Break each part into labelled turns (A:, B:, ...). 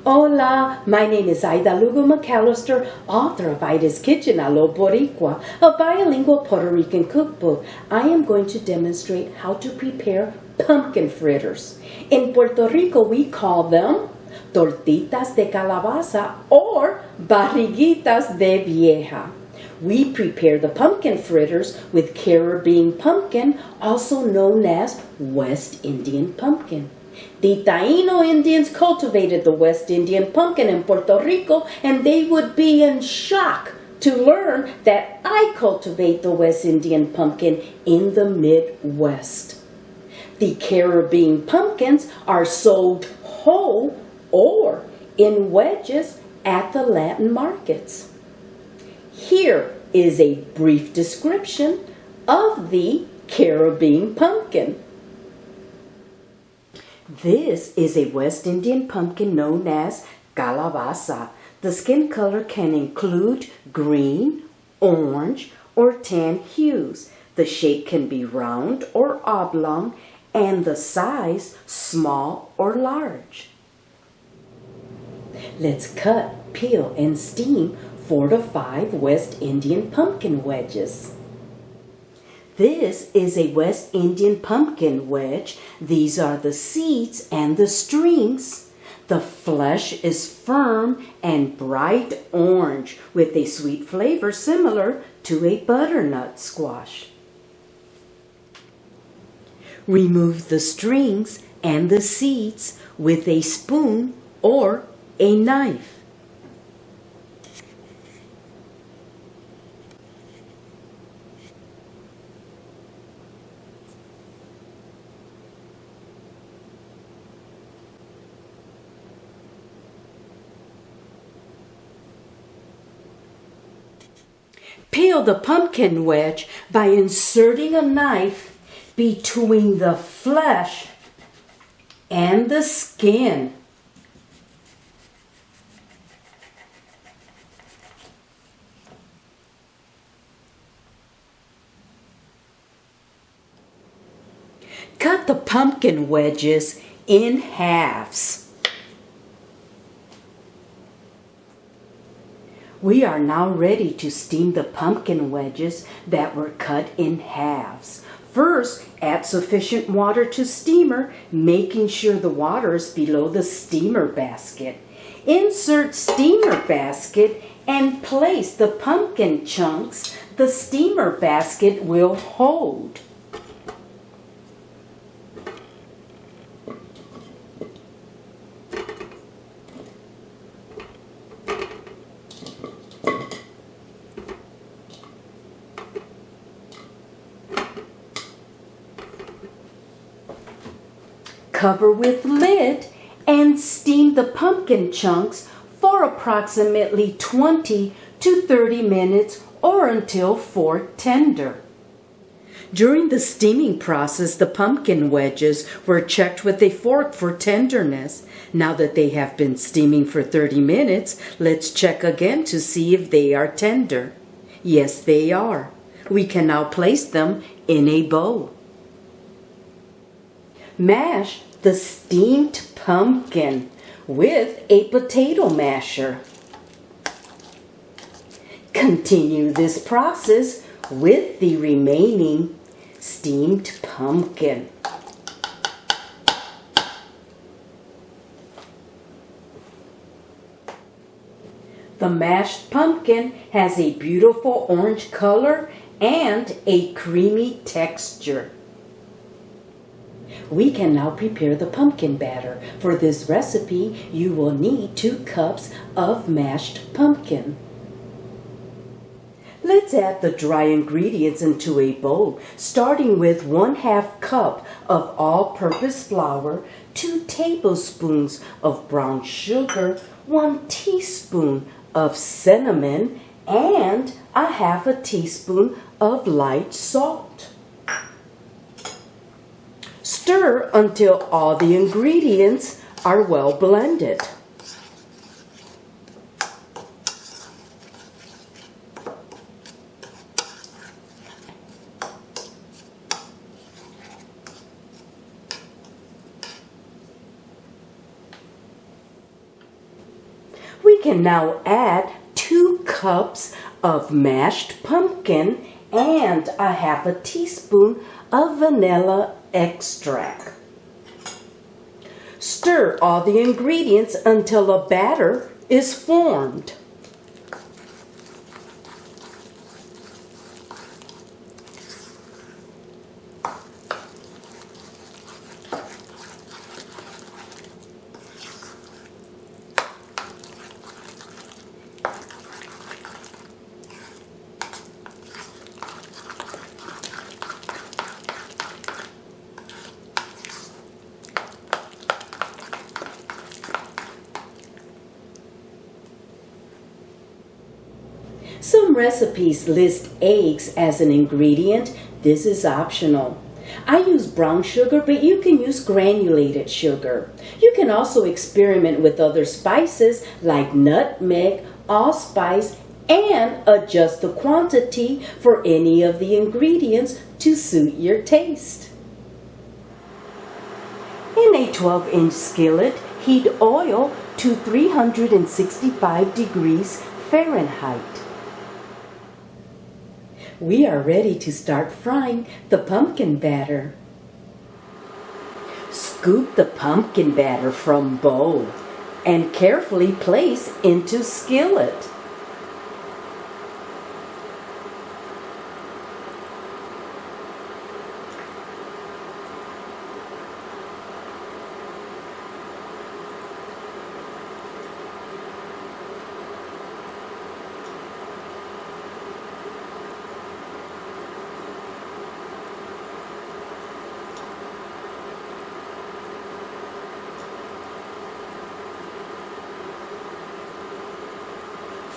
A: Hola, my name is Ida Lugo McAllister, author of Ida's Kitchen a lo Boricua, a bilingual Puerto Rican cookbook. I am going to demonstrate how to prepare pumpkin fritters. In Puerto Rico, we call them Tortitas de Calabaza or Barriguitas de Vieja. We prepare the pumpkin fritters with Caribbean pumpkin, also known as West Indian pumpkin. The Taino Indians cultivated the West Indian pumpkin in Puerto Rico, and they would be in shock to learn that I cultivate the West Indian pumpkin in the Midwest. The Caribbean pumpkins are sold whole or in wedges at the Latin markets. Here is a brief description of the Caribbean pumpkin. This is a West Indian pumpkin known as calabaza. The skin color can include green, orange, or tan hues. The shape can be round or oblong, and the size small or large. Let's cut, peel, and steam 4 to 5 West Indian pumpkin wedges. This is a West Indian pumpkin wedge. These are the seeds and the strings. The flesh is firm and bright orange with a sweet flavor similar to a butternut squash. Remove the strings and the seeds with a spoon or a knife. Peel the pumpkin wedge by inserting a knife between the flesh and the skin. Cut the pumpkin wedges in halves. We are now ready to steam the pumpkin wedges that were cut in halves. First, add sufficient water to steamer, making sure the water is below the steamer basket. Insert steamer basket and place the pumpkin chunks the steamer basket will hold. Cover with lid and steam the pumpkin chunks for approximately 20 to 30 minutes or until fork tender. During the steaming process, the pumpkin wedges were checked with a fork for tenderness. Now that they have been steaming for 30 minutes, let's check again to see if they are tender. Yes, they are. We can now place them in a bowl. Mash the steamed pumpkin with a potato masher. Continue this process with the remaining steamed pumpkin. The mashed pumpkin has a beautiful orange color and a creamy texture. We can now prepare the pumpkin batter. For this recipe, you will need 2 cups of mashed pumpkin. Let's add the dry ingredients into a bowl, starting with 1/2 cup of all-purpose flour, 2 tablespoons of brown sugar, 1 teaspoon of cinnamon, and 1/2 teaspoon of light salt. Stir until all the ingredients are well blended. We can now add 2 cups of mashed pumpkin and a half a teaspoon of vanilla extract. Stir all the ingredients until a batter is formed. Some recipes list eggs as an ingredient. This is optional. I use brown sugar, but you can use granulated sugar. You can also experiment with other spices like nutmeg, allspice, and adjust the quantity for any of the ingredients to suit your taste. In a 12-inch skillet, heat oil to 365 degrees Fahrenheit. We are ready to start frying the pumpkin batter. Scoop the pumpkin batter from bowl and carefully place into skillet.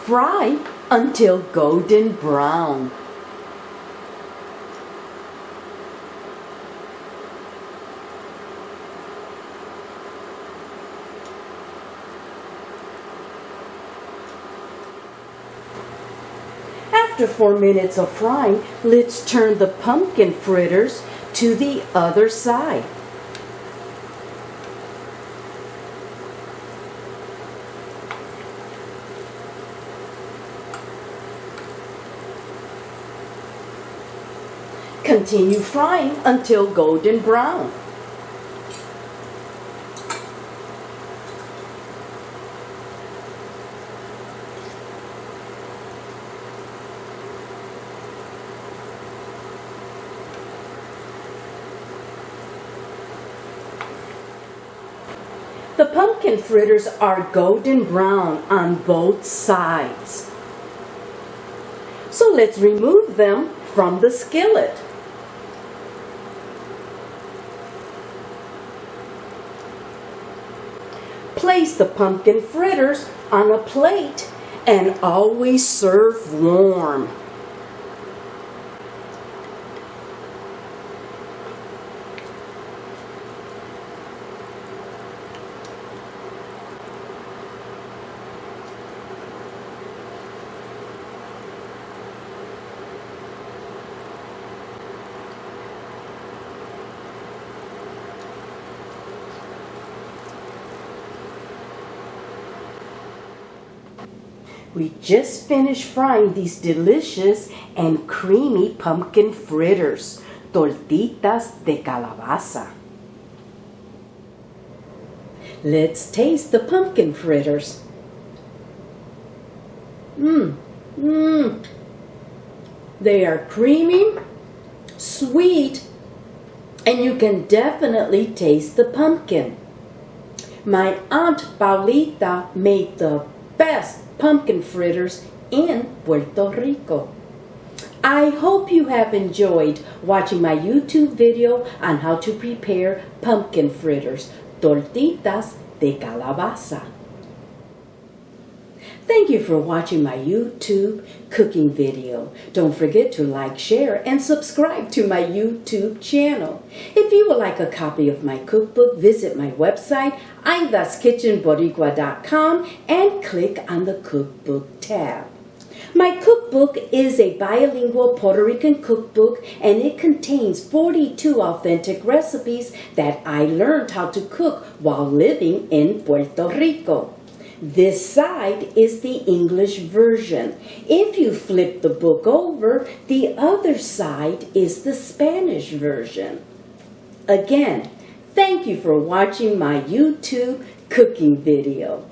A: Fry until golden brown. After 4 minutes of frying, let's turn the pumpkin fritters to the other side. Continue frying until golden brown. The pumpkin fritters are golden brown on both sides. So let's remove them from the skillet. Place the pumpkin fritters on a plate and always serve warm. We just finished frying these delicious and creamy pumpkin fritters, Tortitas de Calabaza. Let's taste the pumpkin fritters. They are creamy, sweet, and you can definitely taste the pumpkin. My Aunt Paulita made the best pumpkin fritters in Puerto Rico. I hope you have enjoyed watching my YouTube video on how to prepare pumpkin fritters, Tortitas de Calabaza. Thank you for watching my YouTube cooking video. Don't forget to like, share, and subscribe to my YouTube channel. If you would like a copy of my cookbook, visit my website, aidaskitchenboricua.com, and click on the cookbook tab. My cookbook is a bilingual Puerto Rican cookbook, and it contains 42 authentic recipes that I learned how to cook while living in Puerto Rico. This side is the English version. If you flip the book over, the other side is the Spanish version. Again, thank you for watching my YouTube cooking video.